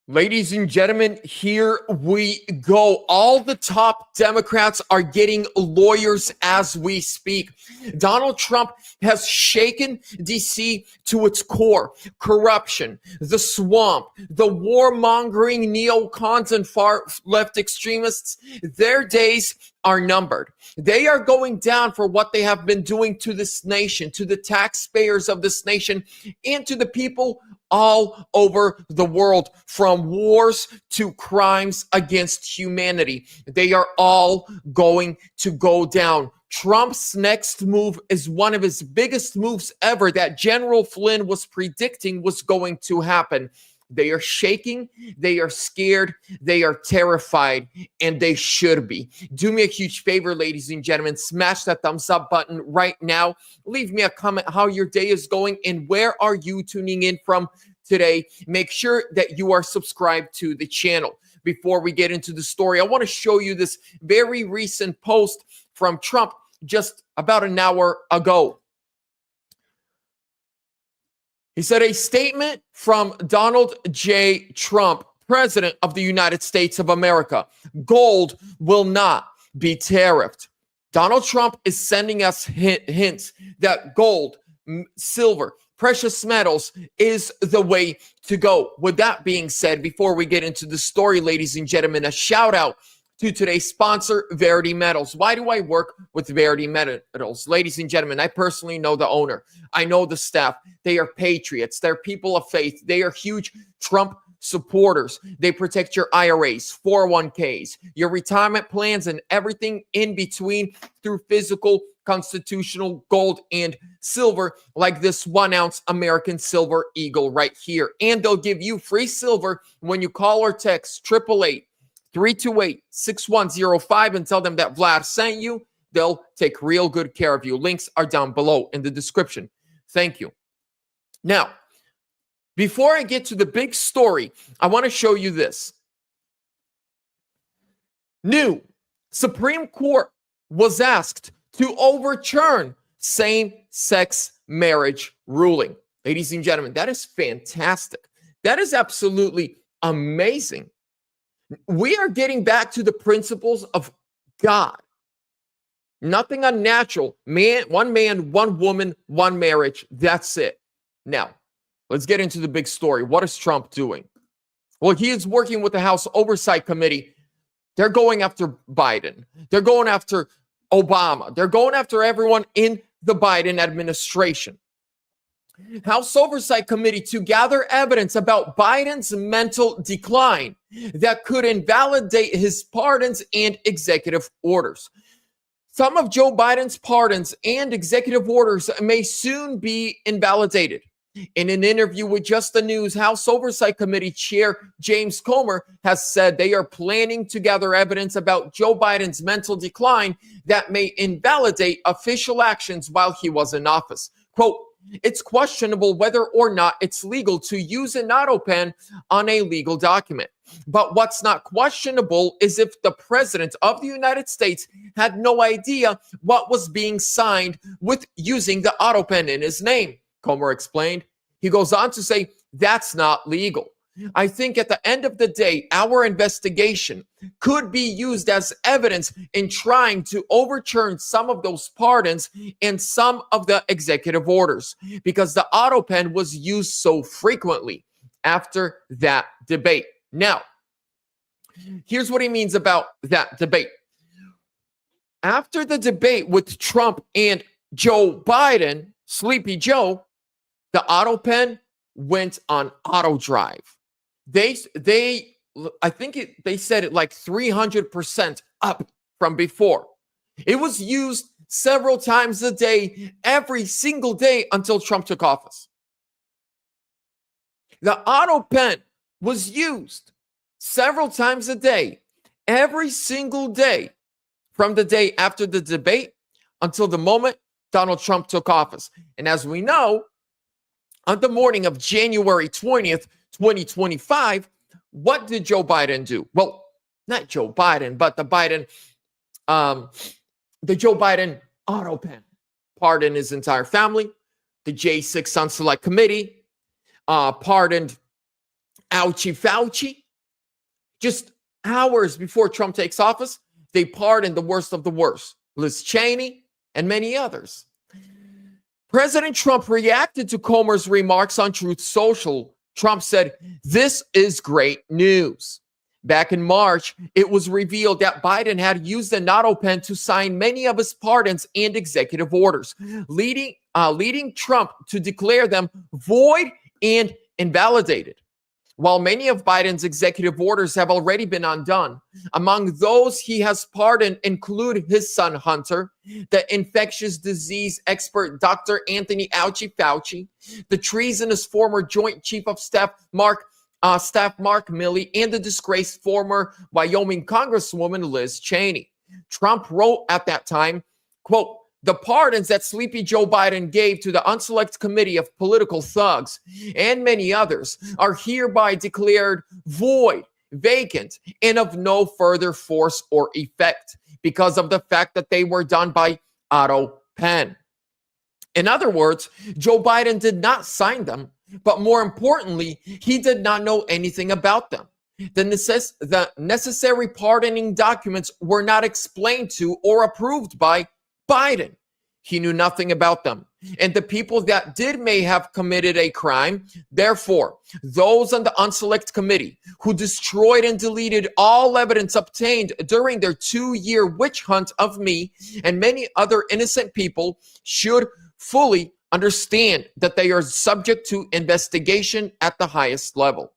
Ladies and gentlemen, here we go. All the top Democrats are getting lawyers as we speak. Donald Trump has shaken DC to its core. Corruption, the swamp, the warmongering neocons and far left extremists, their days are numbered. They are going down for what they have been doing to this nation, to the taxpayers of this nation, and to the people all over the world, from wars to crimes against humanity. They are all going to go down. Trump's next move is one of his biggest moves ever that General Flynn was predicting was going to happen. They are shaking, they are scared, they are terrified, and they should be. Do me a huge favor, ladies and gentlemen, smash that thumbs up button right now. Leave me a comment how your day is going and where are you tuning in from today. Make sure that you are subscribed to the channel. Before we get into the story, I want to show you this very recent post from Trump just about an hour ago. He said, a statement from Donald J. Trump, President of the United States of America. Gold will not be tariffed. Donald Trump is sending us hints that gold, silver, precious metals is the way to go. With that being said, before we get into the story, ladies and gentlemen, a shout out to today's sponsor, Verity Metals. Why do I work with Verity Metals? Ladies and gentlemen, I personally know the owner. I know the staff. They are patriots. They're people of faith. They are huge Trump supporters. They protect your IRAs, 401ks, your retirement plans, and everything in between through physical, constitutional gold and silver, like this 1 ounce American Silver Eagle right here. And they'll give you free silver when you call or text 888-328-6105 and tell them that Vlad sent you. They'll take real good care of you. Links are down below in the description. Thank you. Now, before I get to the big story, I want to show you this. New Supreme Court was asked to overturn same-sex marriage ruling. Ladies and gentlemen, that is fantastic. That is absolutely amazing. We are getting back to the principles of God. Nothing unnatural. One man, one woman, one marriage. That's it. Now, let's get into the big story. What is Trump doing? Well, he is working with the House Oversight Committee. They're going after Biden. They're going after Obama. They're going after everyone in the Biden administration. House Oversight Committee to gather evidence about Biden's mental decline that could invalidate his pardons and executive orders. Some of Joe Biden's pardons and executive orders may soon be invalidated. In an interview with Just the News, House Oversight Committee Chair James Comer has said they are planning to gather evidence about Joe Biden's mental decline that may invalidate official actions while he was in office. Quote, it's questionable whether or not it's legal to use an Autopen on a legal document. But what's not questionable is if the president of the United States had no idea what was being signed with using the Autopen in his name, Comer explained. He goes on to say, that's not legal. I think at the end of the day, our investigation could be used as evidence in trying to overturn some of those pardons and some of the executive orders because the Autopen was used so frequently after that debate. Now, here's what he means about that debate. After the debate with Trump and Joe Biden, Sleepy Joe, the Autopen went on auto drive. They said it like 300% up from before. It was used several times a day, every single day until Trump took office. The Autopen was used several times a day, every single day from the day after the debate until the moment Donald Trump took office. And as we know, on the morning of January 20th, 2025, what did Joe Biden do? Well, not Joe Biden, but the Joe Biden Autopen pardoned his entire family. The J6 Unselect Committee pardoned Ouchie Fauci. Just hours before Trump takes office, they pardoned the worst of the worst, Liz Cheney and many others. President Trump reacted to Comer's remarks on Truth Social. Trump said, "This is great news." Back in March, it was revealed that Biden had used an Autopen to sign many of his pardons and executive orders, leading Trump to declare them void and invalidated. While many of Biden's executive orders have already been undone, among those he has pardoned include his son Hunter, the infectious disease expert Dr. Anthony Fauci, the treasonous former Joint Chief of Staff Mark Milley, and the disgraced former Wyoming Congresswoman Liz Cheney. Trump wrote at that time, quote, "The pardons that Sleepy Joe Biden gave to the unselect committee of political thugs and many others are hereby declared void, vacant, and of no further force or effect because of the fact that they were done by Autopen." In other words, Joe Biden did not sign them, but more importantly, he did not know anything about them. The necessary pardoning documents were not explained to or approved by Biden. He knew nothing about them. And the people that did may have committed a crime. Therefore, those on the unselect committee who destroyed and deleted all evidence obtained during their 2-year witch hunt of me and many other innocent people should fully understand that they are subject to investigation at the highest level.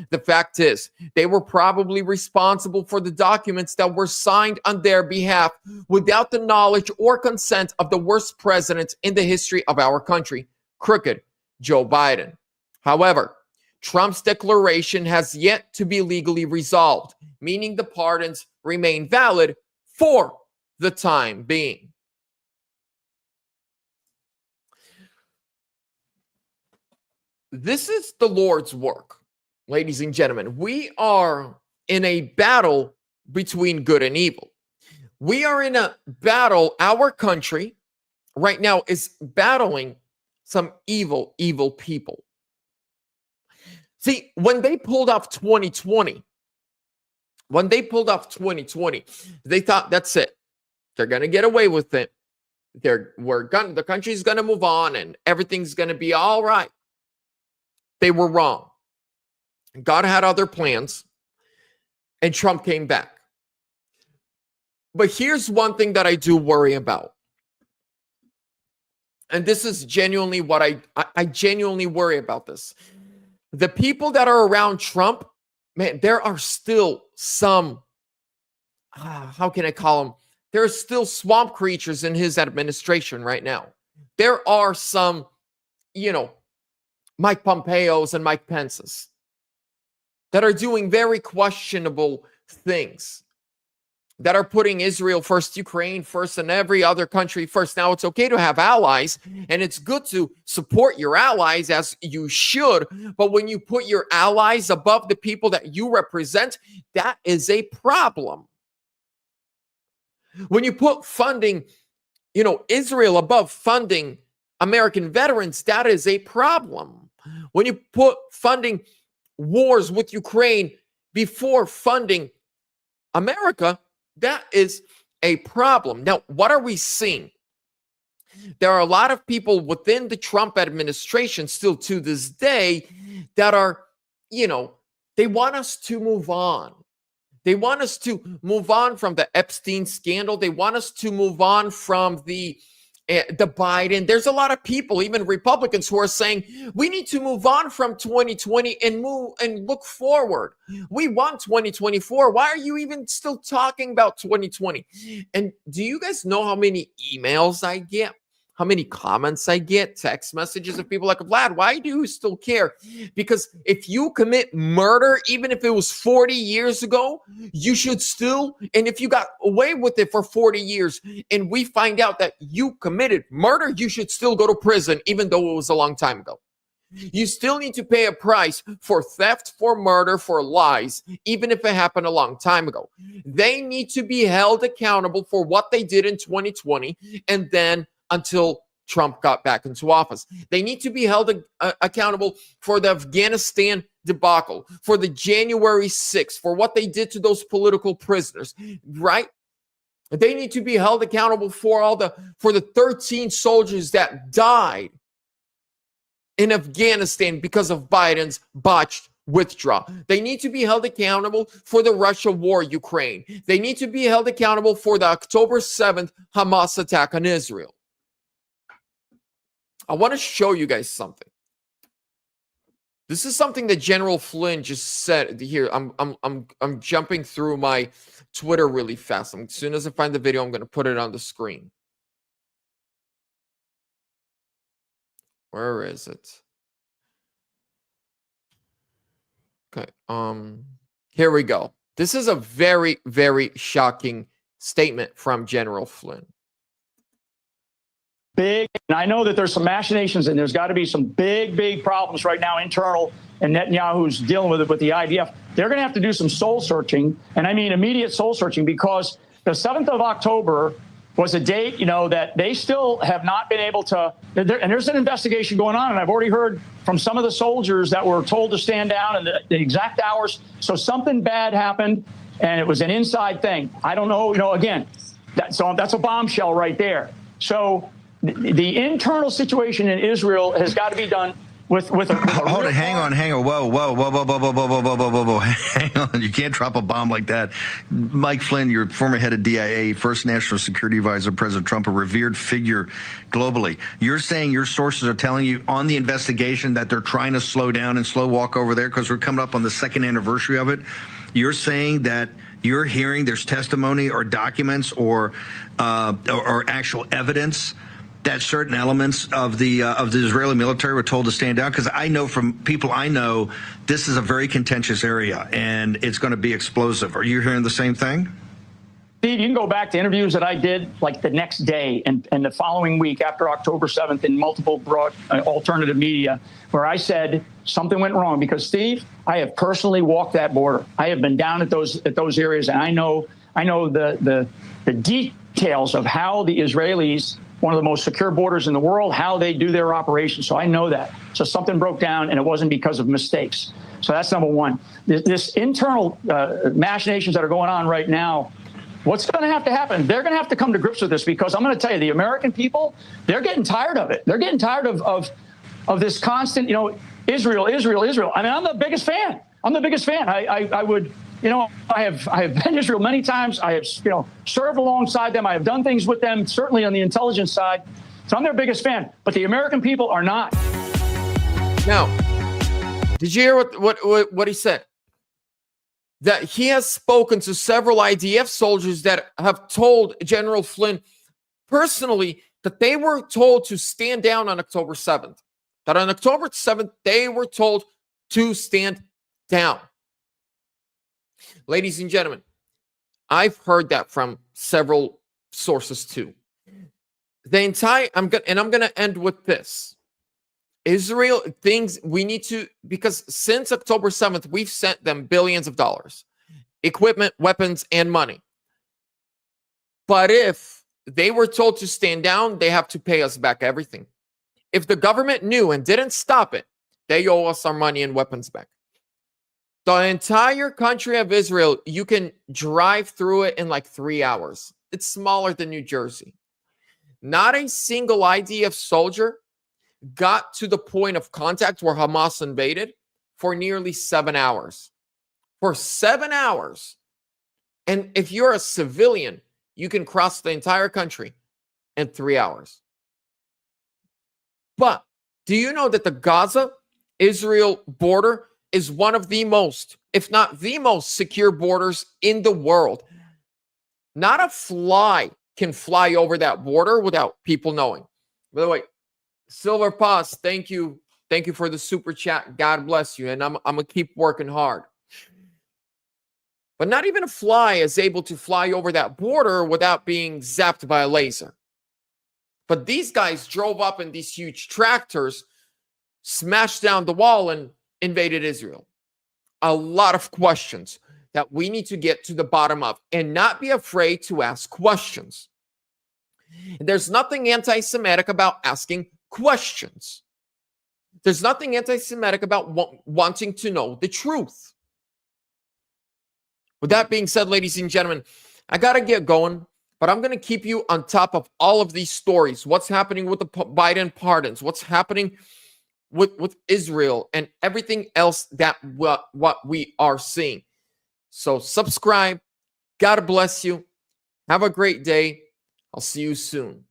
The fact is, they were probably responsible for the documents that were signed on their behalf without the knowledge or consent of the worst president in the history of our country, crooked Joe Biden. However, Trump's declaration has yet to be legally resolved, meaning the pardons remain valid for the time being. This is the Lord's work. Ladies and gentlemen, we are in a battle between good and evil. We are in a battle. Our country right now is battling some evil people. See, when they pulled off 2020, they thought that's it. They're going to get away with it. The country's going to move on and everything's going to be all right. They were wrong. God had other plans, and Trump came back. But here's one thing that I do worry about. And this is genuinely what I genuinely worry about this. The people that are around Trump, man, there are still some, how can I call them? There are still swamp creatures in his administration right now. There are some, Mike Pompeo's and Mike Pence's that are doing very questionable things, that are putting Israel first, Ukraine first, and every other country first. Now, it's okay to have allies, and it's good to support your allies as you should, but when you put your allies above the people that you represent, that is a problem. When you put funding, Israel above funding American veterans, that is a problem. When you put funding wars with Ukraine before funding America, that is a problem. Now, what are we seeing? There are a lot of people within the Trump administration still to this day that are, they want us to move on. They want us to move on from the Epstein scandal. They want us to move on from the Biden. There's a lot of people, even Republicans, who are saying we need to move on from 2020 and look forward. We want 2024. Why are you even still talking about 2020? And do you guys know how many emails I get? How many comments I get, text messages of people like, Vlad, why do you still care? Because if you commit murder, even if it was 40 years ago, you should still, and if you got away with it for 40 years and we find out that you committed murder, you should still go to prison, even though it was a long time ago. You still need to pay a price for theft, for murder, for lies, even if it happened a long time ago. They need to be held accountable for what they did in 2020 and then until Trump got back into office. They need to be held accountable for the Afghanistan debacle, for the January 6th, for what they did to those political prisoners, right? They need to be held accountable for the 13 soldiers that died in Afghanistan because of Biden's botched withdrawal. They need to be held accountable for the Russia war, Ukraine. They need to be held accountable for the October 7th Hamas attack on Israel. I want to show you guys something. This is something that General Flynn just said here. I'm jumping through my Twitter really fast. As soon as I find the video, I'm going to put it on the screen. Where is it? Okay. Here we go. This is a very, very shocking statement from General Flynn. Big, and I know that there's some machinations and there's got to be some big problems right now internal, and Netanyahu's dealing with it with the IDF. They're going to have to do some soul searching, and I mean immediate soul searching, because the 7th of October was a date, you know, that they still have not been able to, and there's an investigation going on, and I've already heard from some of the soldiers that were told to stand down and the exact hours. So something bad happened, and it was an inside thing. I don't know, you know, again, that's a bombshell right there. So the internal situation in Israel has got to be done with a hold it, hang on. Whoa. Hang on. You can't drop a bomb like that. Mike Flynn, your former head of DIA, first national security advisor, President Trump, a revered figure globally. You're saying your sources are telling you on the investigation that they're trying to slow down and slow walk over there because we're coming up on the 2nd anniversary of it. You're saying that you're hearing there's testimony or documents or actual evidence that certain elements of the Israeli military were told to stand down? Because I know from people I know, this is a very contentious area and it's going to be explosive. Are you hearing the same thing? Steve, you can go back to interviews that I did like the next day and the following week after October 7th in multiple broad alternative media, where I said something went wrong. Because Steve, I have personally walked that border. I have been down at those areas, and I know the details of how the Israelis, one of the most secure borders in the world, how they do their operations. So I know that. So something broke down, and it wasn't because of mistakes. So that's number one. This internal machinations that are going on right now, what's going to have to happen? They're going to have to come to grips with this, because I'm going to tell you, the American people, they're getting tired of it. They're getting tired of this constant, you know, Israel. I mean, I'm the biggest fan. I would, you know, I have been to Israel many times. I have, you know, served alongside them. I have done things with them, certainly on the intelligence side. So I'm their biggest fan. But the American people are not. Now, did you hear what he said? That he has spoken to several IDF soldiers that have told General Flynn personally that they were told to stand down on October 7th. That on October 7th, they were told to stand down. Ladies and gentlemen, I've heard that from several sources too. I'm going to end with this. Israel, things we need to, because since October 7th, we've sent them billions of dollars, equipment, weapons, and money. But if they were told to stand down, they have to pay us back everything. If the government knew and didn't stop it, they owe us our money and weapons back. The entire country of Israel, you can drive through it in like 3 hours. It's smaller than New Jersey. Not a single IDF soldier got to the point of contact where Hamas invaded for nearly 7 hours. For 7 hours. And if you're a civilian, you can cross the entire country in 3 hours. But do you know that the Gaza-Israel border is one of the most, if not the most secure borders in the world? Not a fly can fly over that border without people knowing. By the way, Silver Pass, thank you. Thank you for the super chat. God bless you. And I'm going to keep working hard. But not even a fly is able to fly over that border without being zapped by a laser. But these guys drove up in these huge tractors, smashed down the wall, and invaded Israel. A lot of questions that we need to get to the bottom of and not be afraid to ask questions. There's nothing anti-Semitic about asking questions. There's nothing anti-Semitic about wanting to know the truth. With that being said, ladies and gentlemen, I got to get going, but I'm going to keep you on top of all of these stories. What's happening with the Biden pardons? What's happening with Israel and everything else that what we are seeing. So subscribe. God bless you. Have a great day. I'll see you soon.